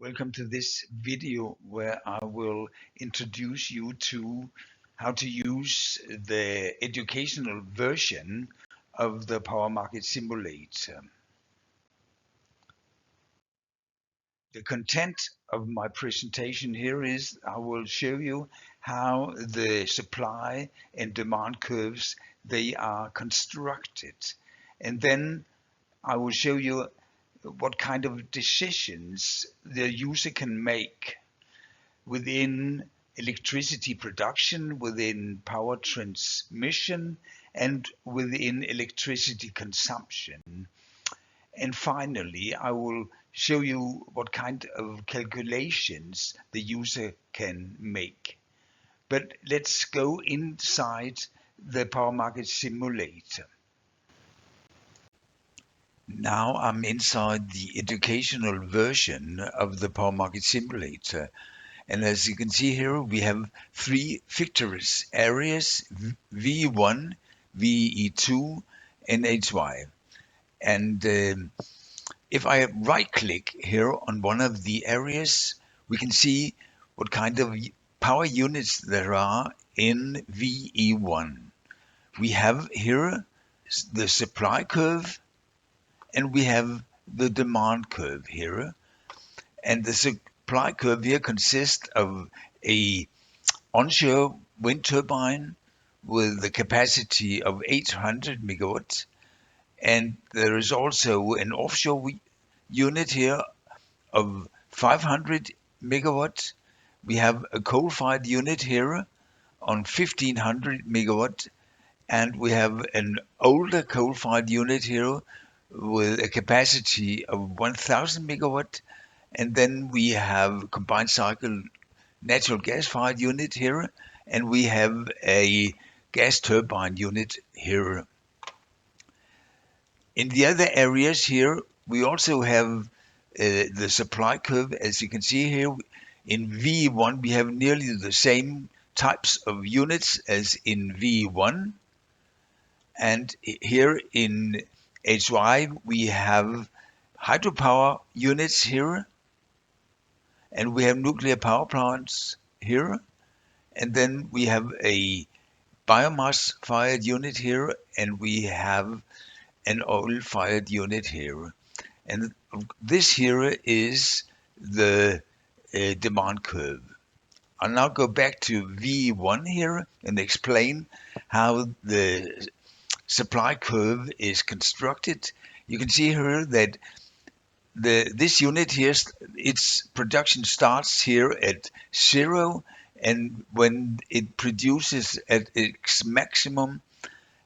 Welcome to this video where I will introduce you to how to use the educational version of the Power Market Simulator. The content of my presentation here is I will show you how the supply and demand curves they are constructed, and then I will show you what kind of decisions the user can make within electricity production, within power transmission, and within electricity consumption. And finally, I will show you what kind of calculations the user can make. But let's go inside the Power Market Simulator. Now I'm inside the educational version of the Power Market Simulator. And as you can see here, we have three fictitious areas, VE1, VE2, and HY. And if I right click here on one of the areas, we can see what kind of power units there are in VE1. We have here the supply curve, and we have the demand curve here. And the supply curve here consists of a onshore wind turbine with the capacity of 800 megawatts. And there is also an offshore unit here of 500 megawatts. We have a coal-fired unit here on 1500 megawatt, and we have an older coal-fired unit here with a capacity of 1000 megawatt, and then we have combined cycle natural gas-fired unit here, and we have a gas turbine unit here. In the other areas here, we also have the supply curve. As you can see here, in V1 we have nearly the same types of units as in V1, and here in HY we have hydropower units here, and we have nuclear power plants here, and then we have a biomass fired unit here, and we have an oil fired unit here. And this here is the demand curve. I'll now go back to V1 here and explain how the supply curve is constructed. You can see here that this unit here, its production starts here at 0, and when it produces at its maximum,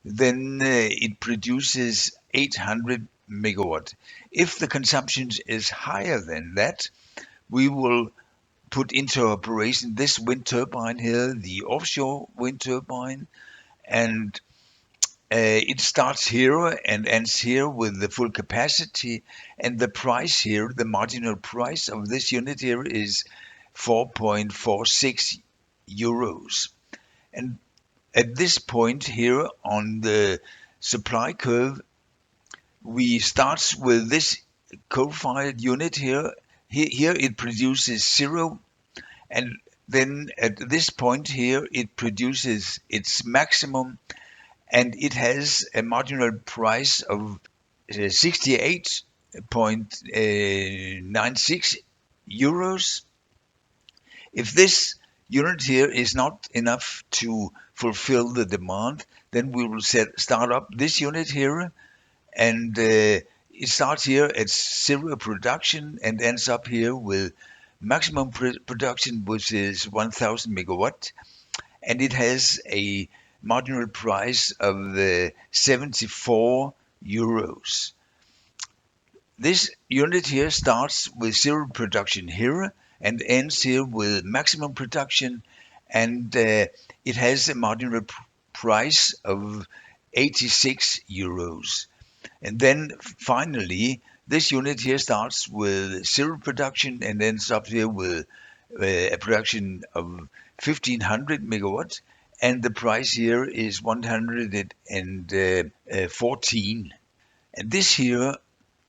then it produces 800 megawatt. If the consumption is higher than that, we will put into operation this wind turbine here, the offshore wind turbine, and it starts here and ends here with the full capacity, and the price here, the marginal price of this unit here is 4.46 euros. And at this point here on the supply curve, we start with this coal-fired unit here. Here it produces 0, and then at this point here it produces its maximum, and it has a marginal price of 68.96 euros. If this unit here is not enough to fulfill the demand, then we will start up this unit here, and it starts here at 0 production and ends up here with maximum production, which is 1000 megawatt, and it has a marginal price of 74 euros. This unit here starts with 0 production here and ends here with maximum production, and it has a marginal price of 86 euros. And then finally, this unit here starts with 0 production and ends up here with a production of 1500 megawatt, and the price here is 114. And this here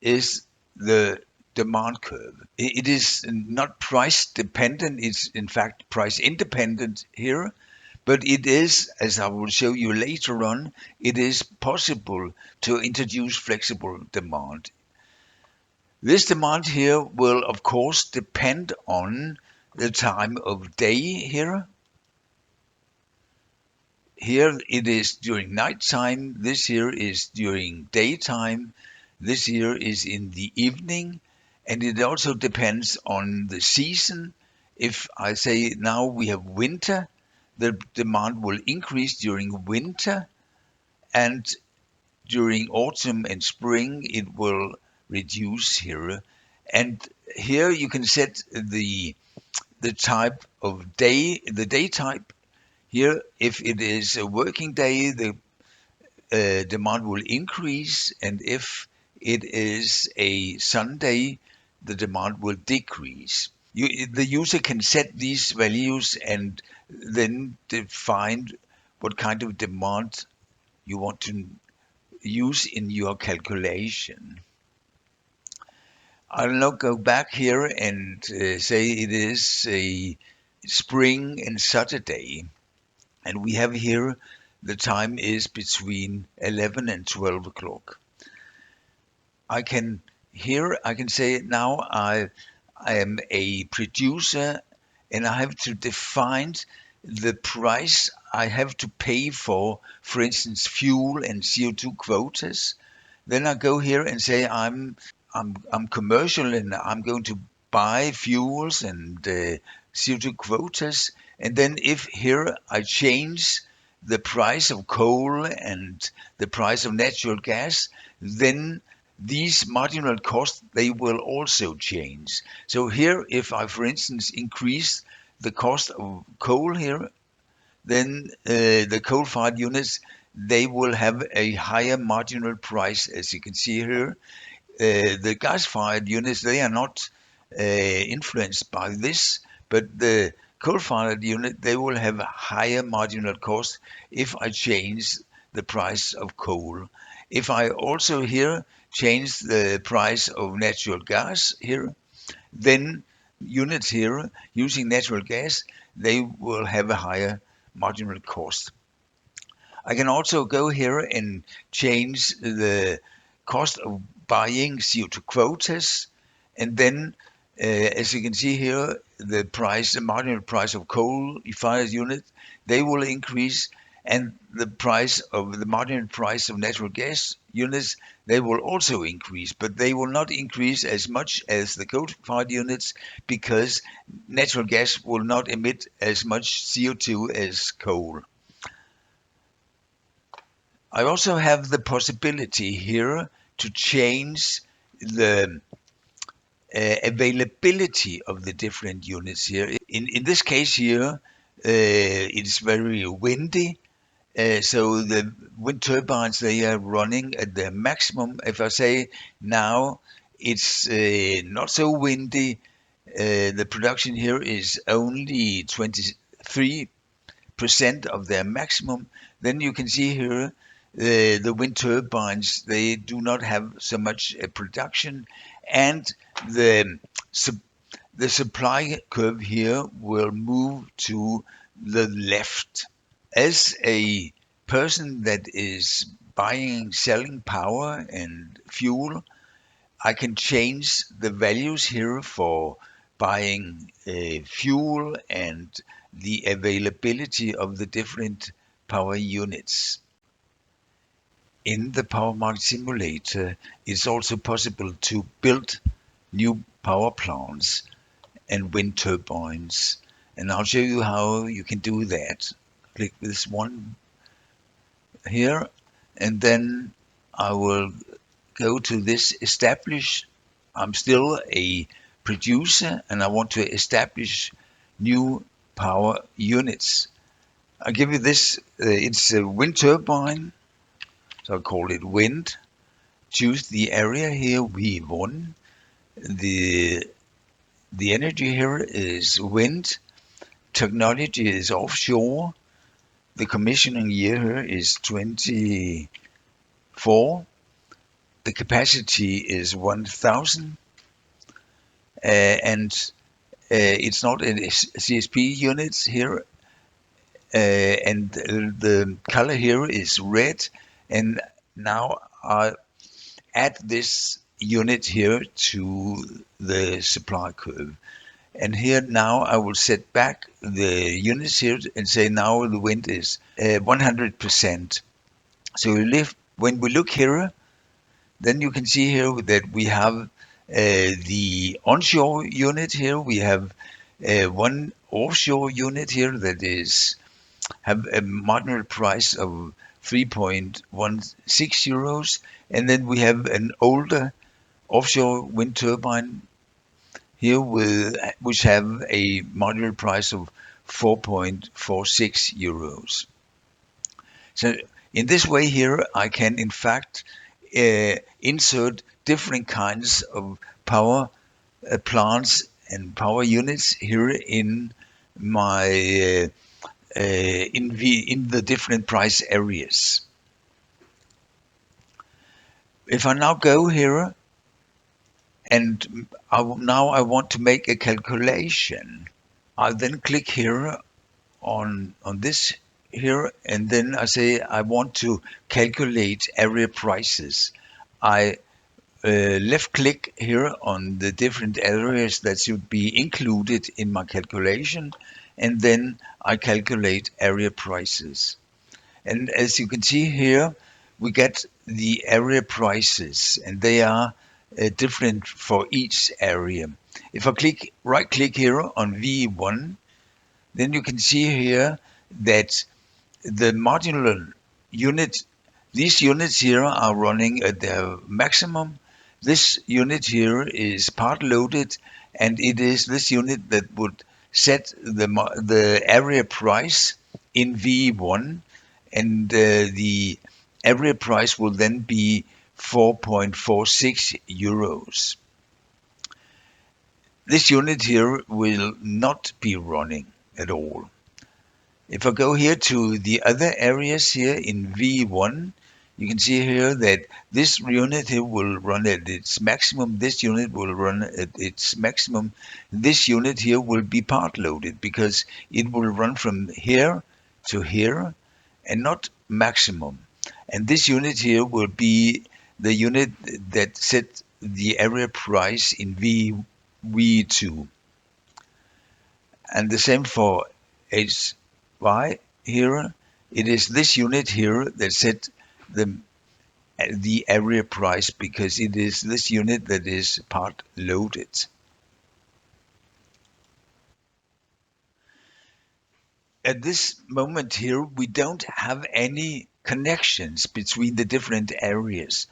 is the demand curve. It is not price dependent, it's in fact price independent here, but it is, as I will show you later on, it is possible to introduce flexible demand. This demand here will of course depend on the time of day here. Here it is during nighttime, this here is during daytime, this here is in the evening, and it also depends on the season. If I say now we have winter, the demand will increase during winter, and during autumn and spring it will reduce here. And here you can set the type of day, the day type. Here, if it is a working day, the demand will increase, and if it is a Sunday, the demand will decrease. The user can set these values and then define what kind of demand you want to use in your calculation. I'll now go back here and say it is a spring and Saturday. And we have here the time is between 11 and 12 o'clock. I can say now I am a producer and I have to define the price I have to pay for instance, fuel and CO2 quotas. Then I go here and say I'm commercial and I'm going to buy fuels and CO2 quotas. And then if here I change the price of coal and the price of natural gas, then these marginal costs, they will also change. So here, if I, for instance, increase the cost of coal here, then the coal-fired units, they will have a higher marginal price, as you can see here. The gas-fired units, they are not influenced by this, but the coal-fired unit, they will have a higher marginal cost if I change the price of coal. If I also here change the price of natural gas here, then units here using natural gas, they will have a higher marginal cost. I can also go here and change the cost of buying CO2 quotas, and then as you can see here, the price, the marginal price of coal-fired units, they will increase, and the marginal price of natural gas units, they will also increase, but they will not increase as much as the coal-fired units because natural gas will not emit as much CO2 as coal. I also have the possibility here to change the availability of the different units here. In this case here, it's very windy, so the wind turbines, they are running at their maximum. If I say now it's not so windy, the production here is only 23% of their maximum, then you can see here the wind turbines, they do not have so much production, and the the supply curve here will move to the left. As a person that is buying, selling power and fuel, I can change the values here for buying fuel and the availability of the different power units. In the Power Market Simulator, it's also possible to build new power plants and wind turbines. And I'll show you how you can do that. Click this one here, and then I will go to this establish. I'm still a producer and I want to establish new power units. I'll give you this, it's a wind turbine, so I'll call it wind. Choose the area here, V1. The energy here is wind. Technology is offshore. The commissioning year here is 24. The capacity is 1,000. and it's not in CSP units here, and the color here is red. And now I add this unit here to the supply curve. And here now I will set back the units here and say now the wind is 100%. So when we look here, then you can see here that we have the onshore unit here. We have one offshore unit here that is have a marginal price of 3.16 euros, and then we have an older offshore wind turbine here with which have a marginal price of 4.46 euros. So in this way here, I can in fact insert different kinds of power plants and power units here in my in the different price areas. If I now go here and now I want to make a calculation, I then click here on this here, and then I say I want to calculate area prices. I left click here on the different areas that should be included in my calculation, and then I calculate area prices. And as you can see here, we get the area prices, and they are different for each area. If I right click here on V1, then you can see here that the marginal unit, these units here are running at their maximum. This unit here is part loaded, and it is this unit that would set the area price in V1, and the area price will then be 4.46 euros. This unit here will not be running at all. If I go here to the other areas here in V1, you can see here that this unit here will run at its maximum, this unit will run at its maximum, this unit here will be part loaded because it will run from here to here and not maximum. And this unit here will be the unit that set the area price in V2. And the same for HY here. It is this unit here that set the area price because it is this unit that is part loaded. At this moment here, we don't have any connections between the different areas.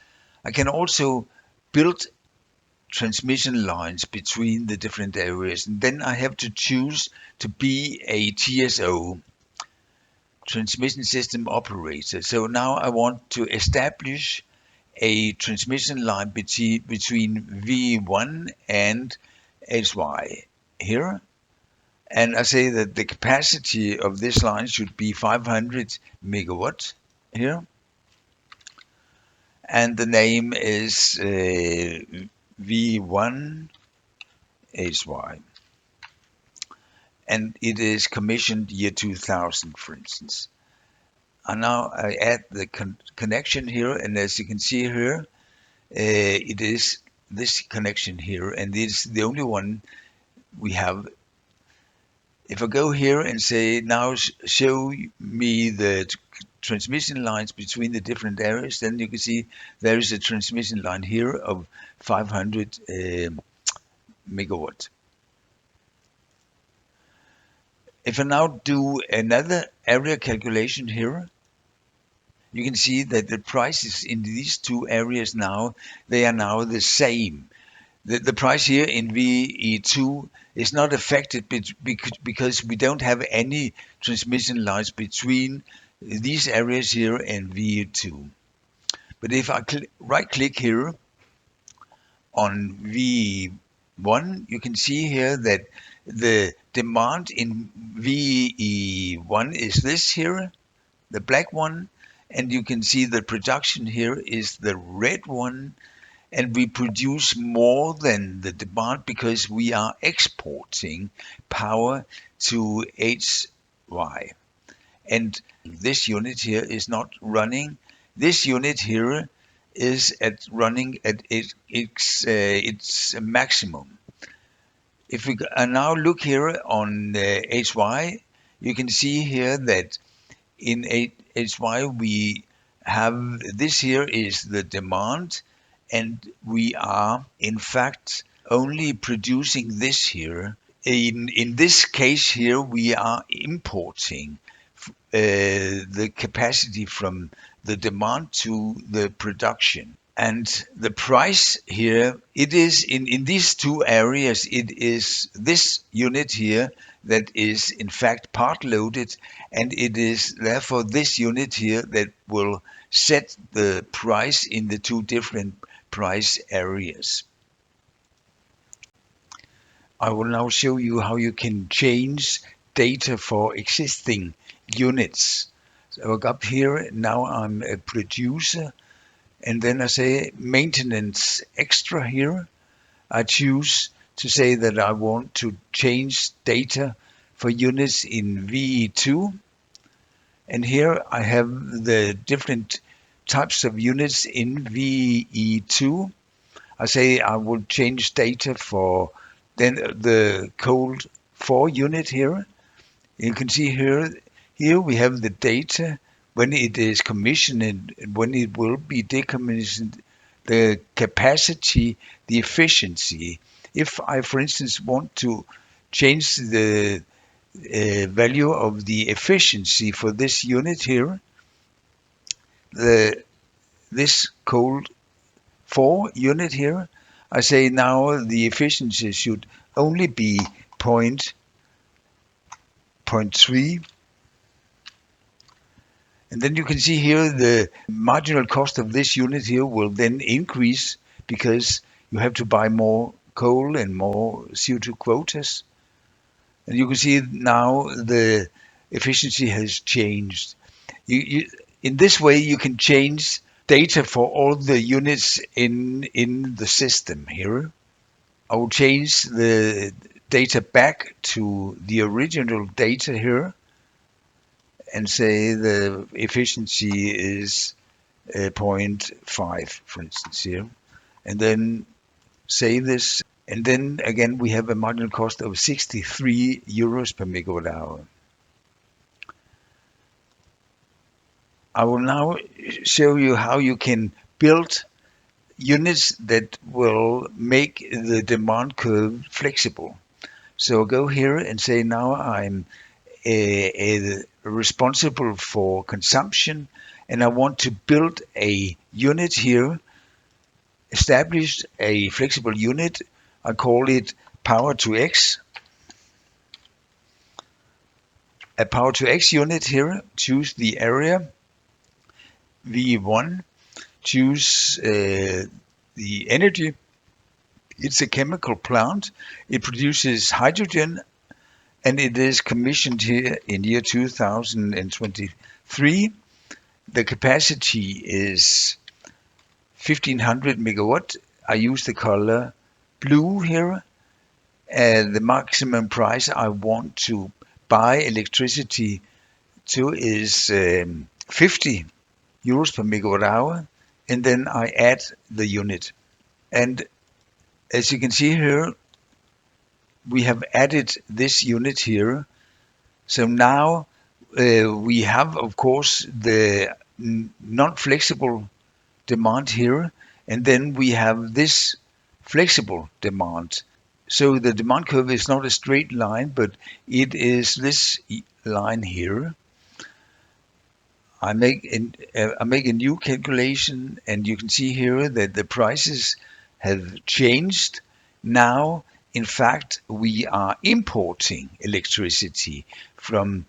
I can also build transmission lines between the different areas, and then I have to choose to be a TSO, transmission system operator. So now I want to establish a transmission line between V1 and HY here. And I say that the capacity of this line should be 500 megawatts here. And the name is V1 HY. And it is commissioned year 2000, for instance. And now I add the connection here, and as you can see here, it is this connection here, and it's the only one we have. If I go here and say now show me the transmission lines between the different areas, then you can see there is a transmission line here of 500 megawatt. If I now do another area calculation here, you can see that the prices in these two areas now, they are now the same. The price here in VE2 is not affected because we don't have any transmission lines between these areas here and VE2. But if I right click here on VE1, you can see here that the demand in VE1 is this here, the black one, and you can see the production here is the red one, and we produce more than the demand because we are exporting power to HY. And this unit here is not running. This unit here is running at its maximum. If we now look here on HY, you can see here that in HY we have this here is the demand, and we are in fact only producing this here. In this case here, we are importing the capacity from the demand to the production. And the price here, it is in these two areas, it is this unit here that is in fact part loaded, and it is therefore this unit here that will set the price in the two different price areas. I will now show you how you can change data for existing units. So I look up here, now I'm a producer, and then I say maintenance extra here. I choose to say that I want to change data for units in VE2. And here I have the different types of units in VE2. I say I will change data for then the cold 4 unit here. You can see here we have the data when it is commissioned and when it will be decommissioned, the capacity, the efficiency. If I, for instance, want to change the value of the efficiency for this unit here, this cold 4 unit here, I say now the efficiency should only be 0.3. And then you can see here the marginal cost of this unit here will then increase because you have to buy more coal and more CO2 quotas. And you can see now the efficiency has changed. In this way, you can change data for all the units in the system here. I will change the data back to the original data here and say the efficiency is 0.5, for instance here, and then save this. And then again, we have a marginal cost of 63 euros per megawatt hour. I will now show you how you can build units that will make the demand curve flexible. So go here and say now I'm responsible for consumption, and I want to build a unit here, establish a flexible unit. I call it power to X. A power to X unit here, choose the area, V1, choose the energy. It's a chemical plant. It produces hydrogen, and it is commissioned here in year 2023. The capacity is 1500 megawatt. I use the color blue here. The maximum price I want to buy electricity to is 50 euros per megawatt hour, and then I add the unit. And as you can see here, we have added this unit here. So now we have, of course, the non-flexible demand here, and then we have this flexible demand. So the demand curve is not a straight line, but it is this line here. I make a new calculation, and you can see here that the prices have changed. Now, in fact, we are importing electricity from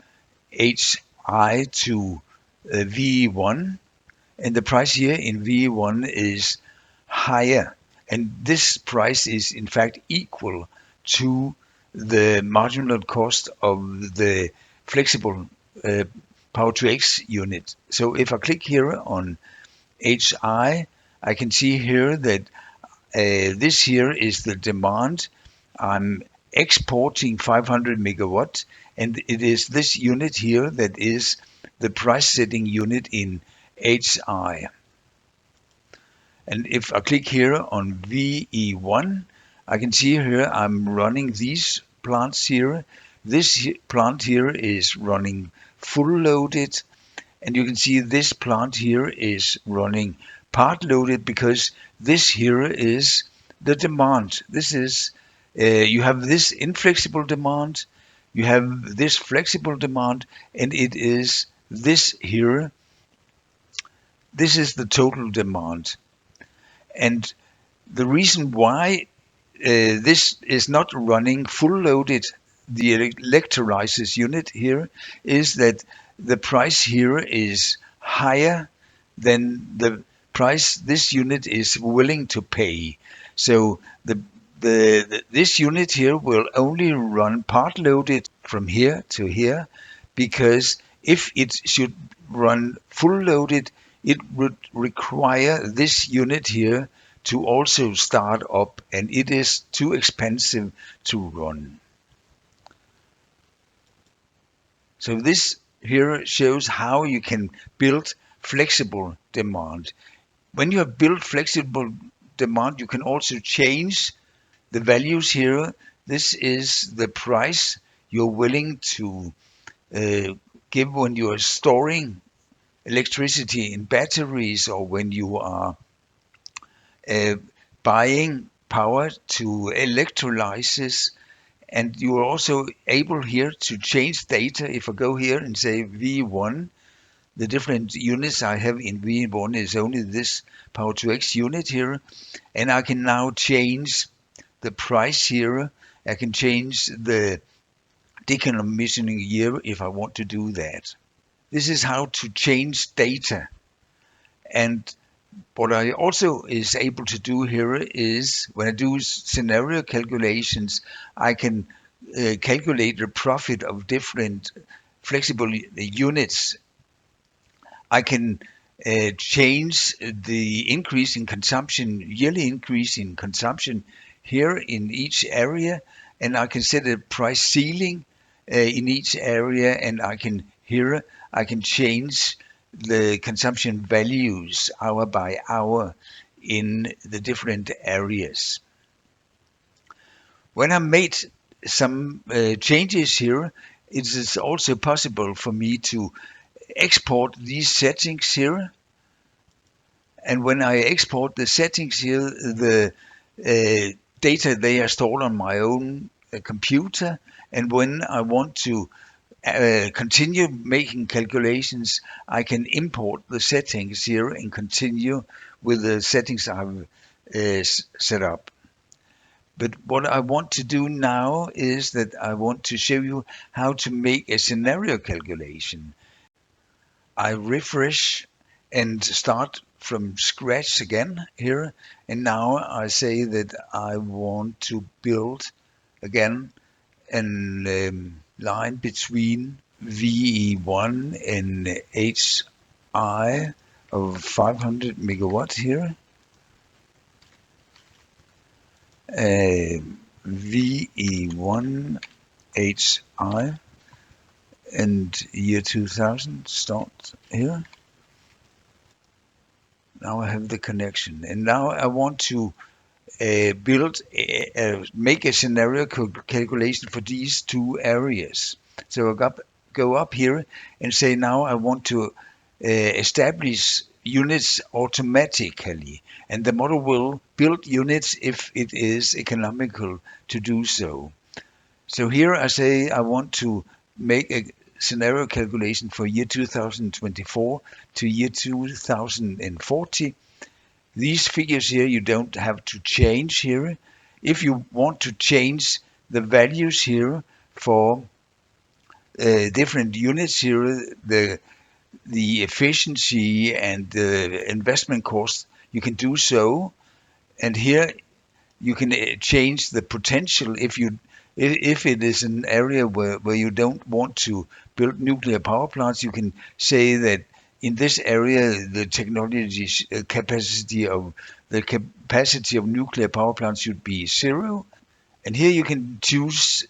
HI to V1, and the price here in V1 is higher. And this price is in fact equal to the marginal cost of the flexible power to X unit. So if I click here on HI, I can see here that This here is the demand. I'm exporting 500 megawatts, and it is this unit here that is the price setting unit in HI. And if I click here on VE1, I can see here I'm running these plants here. This plant here is running full loaded, and you can see this plant here is running part loaded because this here is the demand. This is, you have this inflexible demand, you have this flexible demand, and it is this here. This is the total demand. And the reason why this is not running full loaded, the electrolysis unit here, is that the price here is higher than the price this unit is willing to pay. So this unit here will only run part loaded from here to here, because if it should run full loaded, it would require this unit here to also start up, and it is too expensive to run. So this here shows how you can build flexible demand. When you have built flexible demand, you can also change the values here. This is the price you're willing to give when you are storing electricity in batteries, or when you are uh, buying power to electrolysis. And you are also able here to change data. If I go here and say V1, the different units I have in V1 is only this power to X unit here. And I can now change the price here. I can change the decommissioning year if I want to do that. This is how to change data. And what I also is able to do here is, when I do scenario calculations, I can calculate the profit of different flexible units. I can change the increase in consumption, yearly increase in consumption here in each area, and I can set a price ceiling in each area, and I can change the consumption values hour by hour in the different areas. When I made some changes here, it is also possible for me to export these settings here. And when I export the settings here, the data, they are stored on my own computer. And when I want to continue making calculations, I can import the settings here and continue with the settings I've set up. But what I want to do now is that I want to show you how to make a scenario calculation. I refresh and start from scratch again here. And now I say that I want to build again a line between VE1 and HI of 500 megawatts here. VE1 HI and year 2000 start here. Now I have the connection, and now I want to make a scenario calculation for these two areas. So I go up here and say, now I want to establish units automatically, and the model will build units if it is economical to do so. So here I say I want to make a scenario calculation for year 2024 to year 2040. These figures here you don't have to change here. If you want to change the values here for different units here, the efficiency and the investment cost, you can do so. And here you can change the potential if it is an area where you don't want to build nuclear power plants. You can say that in this area, the technology capacity of nuclear power plants should be 0. And here you can choose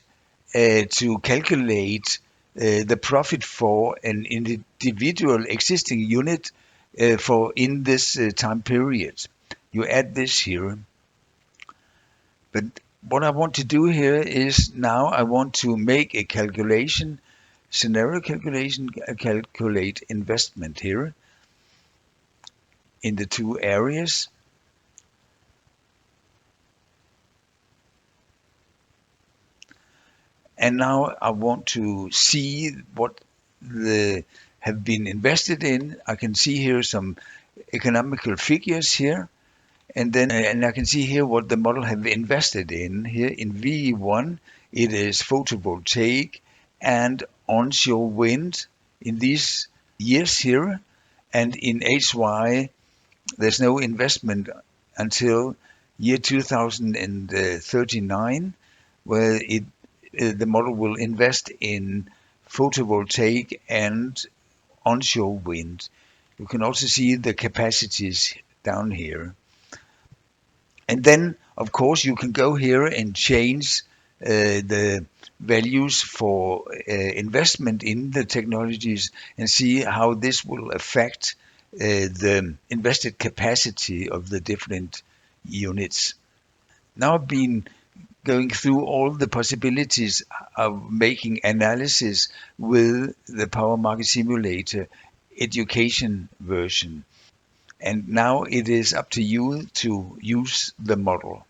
to calculate the profit for an individual existing unit for in this time period. You add this here. But what I want to do here is now I want to make a calculation, scenario calculation, calculate investment here in the two areas. And now I want to see what the have been invested in. I can see here some economical figures here, and I can see here what the model have invested in. Here in V1, it is photovoltaic and onshore wind in these years here, and in HY, there's no investment until year 2039, where the model will invest in photovoltaic and onshore wind. You can also see the capacities down here. And then, of course, you can go here and change the values for investment in the technologies and see how this will affect the invested capacity of the different units. Now I've been going through all the possibilities of making analysis with the Power Market Simulator education version. And now it is up to you to use the model.